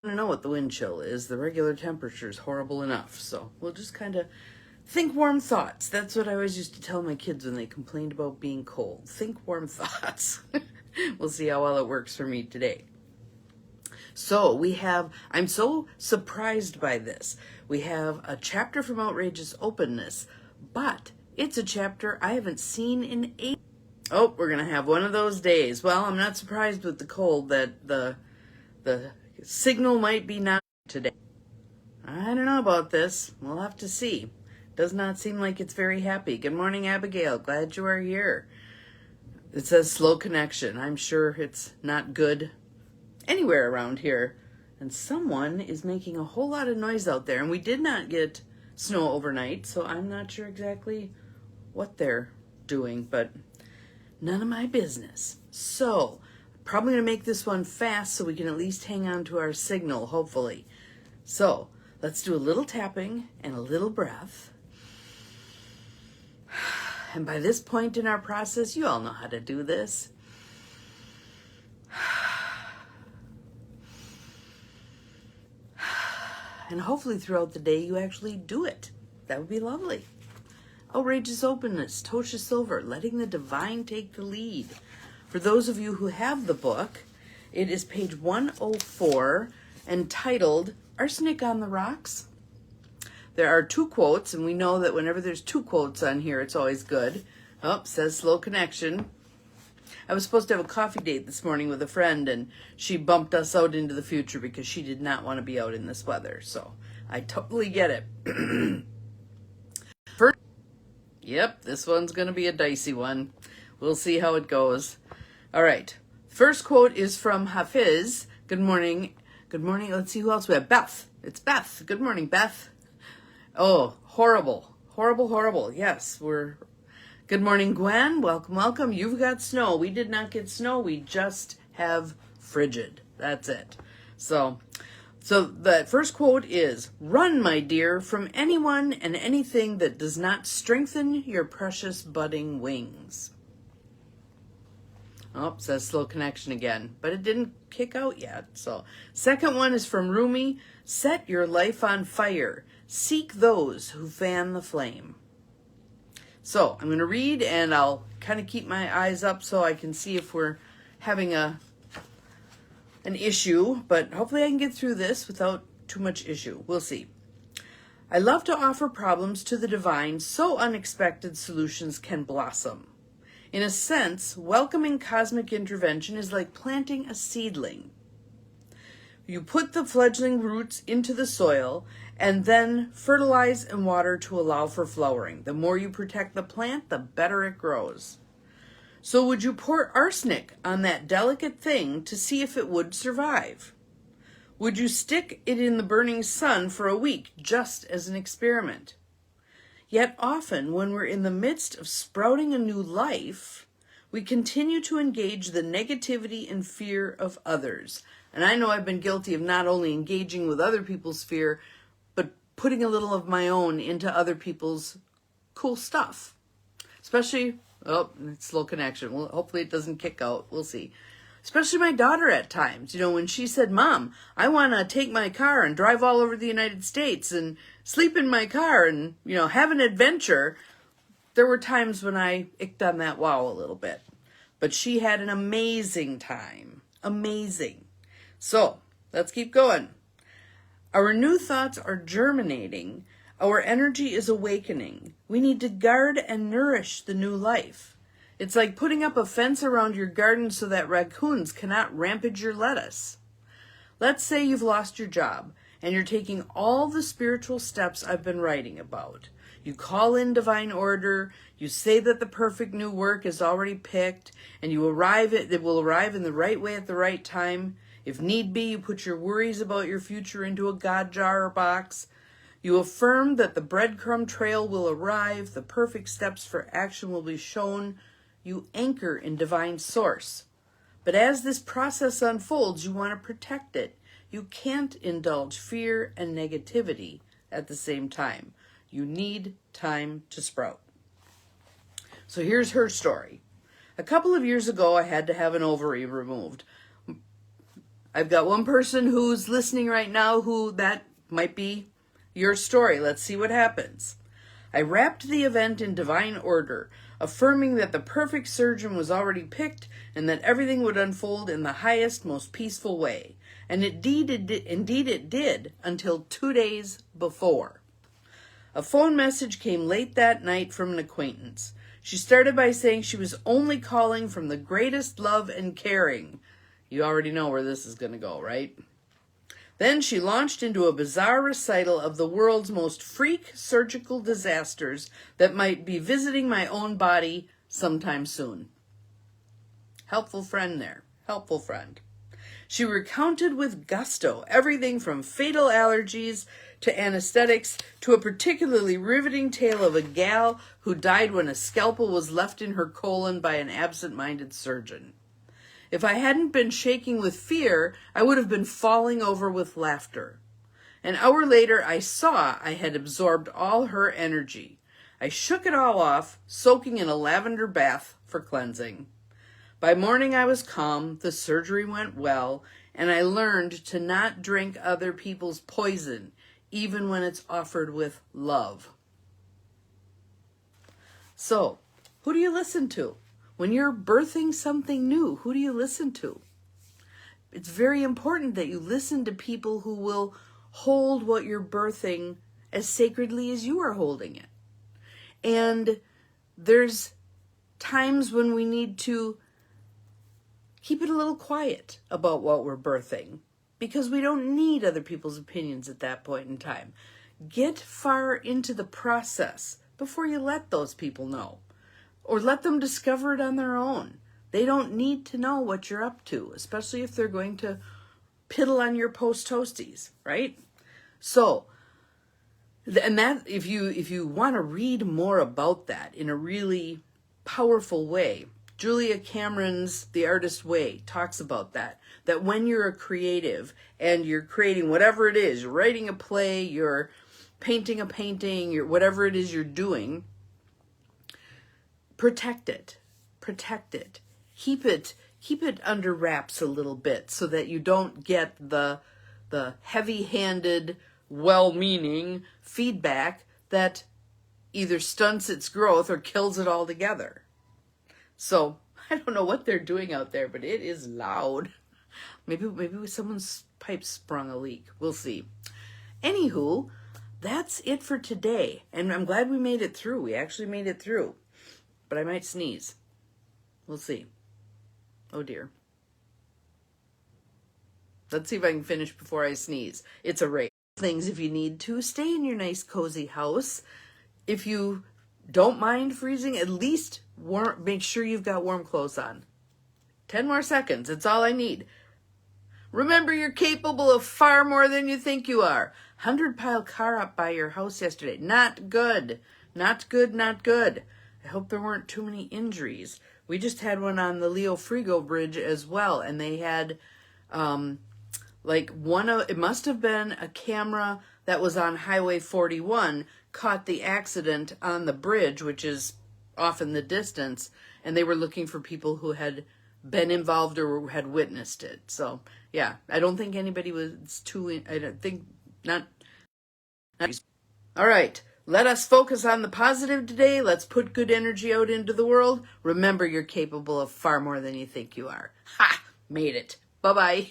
don't know what the wind chill is. The regular temperature is horrible enough. So we'll just kind of think warm thoughts. That's what I always used to tell my kids when they complained about being cold. Think warm thoughts. We'll see how well it works for me today. So I'm so surprised by this. We have a chapter from Outrageous Openness, but it's a chapter I haven't seen in ages. Oh, we're going to have one of those days. Well, I'm not surprised with the cold that the signal might be not today. I don't know about this. We'll have to see. Does not seem like it's very happy. Good morning, Abigail. Glad you are here. It says slow connection. I'm sure it's not good anywhere around here. And someone is making a whole lot of noise out there. And we did not get snow overnight, so I'm not sure exactly what they're doing, but none of my business. So, probably going to make this one fast so we can at least hang on to our signal, hopefully. So, let's do a little tapping and a little breath. And by this point in our process, you all know how to do this. And hopefully throughout the day, you actually do it. That would be lovely. Outrageous Openness, Tosha Silver, Letting the Divine Take the Lead. For those of you who have the book, it is page 104, entitled Arsenic on the Rocks. There are 2 quotes, and we know that whenever there's 2 quotes on here, it's always good. Oh, says slow connection. I was supposed to have a coffee date this morning with a friend, and she bumped us out into the future because she did not want to be out in this weather. So I totally get it. First, yep, this one's going to be a dicey one. We'll see how it goes. All right. First quote is from Hafiz. Good morning. Good morning. Let's see who else we have. Beth. It's Beth. Good morning, Beth. Oh, horrible. Horrible, horrible. Yes, Good morning, Gwen. Welcome, welcome. You've got snow. We did not get snow. We just have frigid. That's it. So the first quote is, "Run, my dear, from anyone and anything that does not strengthen your precious budding wings." Oh, says slow connection again, but it didn't kick out yet. So, second one is from Rumi, "Set your life on fire. Seek those who fan the flame." So I'm going to read, and I'll kind of keep my eyes up so I can see if we're having an issue, but hopefully I can get through this without too much issue. We'll see. "I love to offer problems to the divine so unexpected solutions can blossom. In a sense, welcoming cosmic intervention is like planting a seedling. You put the fledgling roots into the soil and then fertilize and water to allow for flowering. The more you protect the plant, the better it grows. So would you pour arsenic on that delicate thing to see if it would survive? Would you stick it in the burning sun for a week just as an experiment? Yet often when we're in the midst of sprouting a new life, we continue to engage the negativity and fear of others." And I know I've been guilty of not only engaging with other people's fear, but putting a little of my own into other people's cool stuff. Especially, oh, it's slow connection. Well, hopefully it doesn't kick out. We'll see. Especially my daughter at times. You know, when she said, "Mom, I want to take my car and drive all over the United States and sleep in my car and, you know, have an adventure." There were times when I icked on that wow a little bit. But she had an amazing time. Amazing. So, let's keep going. "Our new thoughts are germinating. Our energy is awakening. We need to guard and nourish the new life. It's like putting up a fence around your garden so that raccoons cannot rampage your lettuce. Let's say you've lost your job and you're taking all the spiritual steps I've been writing about. You call in divine order, you say that the perfect new work is already picked, and it will arrive in the right way at the right time. If need be, you put your worries about your future into a God jar or box. You affirm that the breadcrumb trail will arrive, the perfect steps for action will be shown. You anchor in divine source. But as this process unfolds, you want to protect it. You can't indulge fear and negativity at the same time. You need time to sprout." So here's her story. "A couple of years ago, I had to have an ovary removed. I've got one person who's listening right now who that might be your story. Let's see what happens. I wrapped the event in divine order, affirming that the perfect surgeon was already picked and that everything would unfold in the highest, most peaceful way. And indeed it did until 2 days before. A phone message came late that night from an acquaintance. She started by saying she was only calling from the greatest love and caring. You already know where this is going to go, right? Then she launched into a bizarre recital of the world's most freak surgical disasters that might be visiting my own body sometime soon. Helpful friend there. Helpful friend. She recounted with gusto everything from fatal allergies to anesthetics to a particularly riveting tale of a gal who died when a scalpel was left in her colon by an absent-minded surgeon. If I hadn't been shaking with fear, I would have been falling over with laughter. An hour later, I saw I had absorbed all her energy. I shook it all off, soaking in a lavender bath for cleansing. By morning, I was calm, the surgery went well, and I learned to not drink other people's poison, even when it's offered with love. So, who do you listen to? When you're birthing something new, who do you listen to? It's very important that you listen to people who will hold what you're birthing as sacredly as you are holding it. And there's times when we need to keep it a little quiet about what we're birthing because we don't need other people's opinions at that point in time. Get far into the process before you let those people know. Or let them discover it on their own. They don't need to know what you're up to, especially if they're going to piddle on your post-toasties, right? So, and that if you want to read more about that in a really powerful way, Julia Cameron's The Artist Way talks about that when you're a creative and you're creating whatever it is, you're writing a play, you're painting a painting, you're whatever it is you're doing, protect it. Keep it under wraps a little bit so that you don't get the heavy-handed, well-meaning feedback that either stunts its growth or kills it altogether. So, I don't know what they're doing out there, but it is loud. Maybe someone's pipe sprung a leak. We'll see. Anywho, that's it for today. And I'm glad we made it through. We actually made it through. But I might sneeze. We'll see. Oh dear. Let's see if I can finish before I sneeze. It's a race. Things if you need to. Stay in your nice cozy house. If you don't mind freezing, at least make sure you've got warm clothes on. 10 more seconds. It's all I need. Remember, you're capable of far more than you think you are. 100-pile car up by your house yesterday. Not good. Not good, not good. I hope there weren't too many injuries. We just had one on the Leo Frigo Bridge as well, and they had it must have been a camera that was on Highway 41 caught the accident on the bridge, which is off in the distance, and they were looking for people who had been involved or had witnessed it. So, yeah, I don't think anybody was not. All right. Let us focus on the positive today. Let's put good energy out into the world. Remember, you're capable of far more than you think you are. Ha! Made it. Bye-bye.